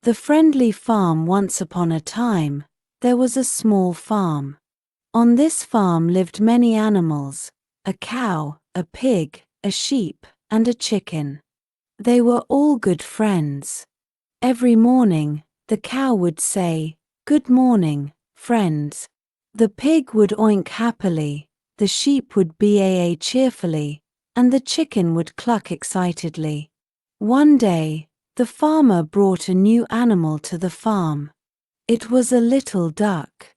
The friendly farm. Once upon a time, there was a small farm. On this farm lived many animals: a cow, a pig, a sheep, and a chicken. They were all good friends. Every morning, the cow would say, "Good morning, friends." The pig would oink happily, the sheep would baa cheerfully, and the chicken would cluck excitedly. One day, the farmer brought a new animal to the farm. It was a little duck.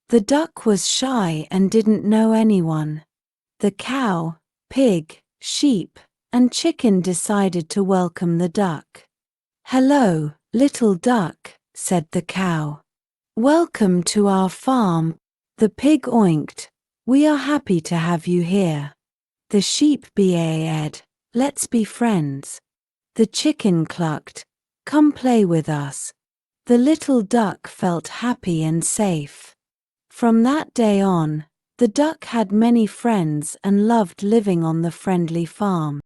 The duck was shy and didn't know anyone. The cow, pig, sheep, and chicken decided to welcome the duck. "Hello, little duck," said the cow. "Welcome to our farm." The pig oinked, "We are happy to have you here." The sheep baaed, "Let's be friends." The chicken clucked, "Come play with us." The little duck felt happy and safe. From that day on, the duck had many friends and loved living on the friendly farm.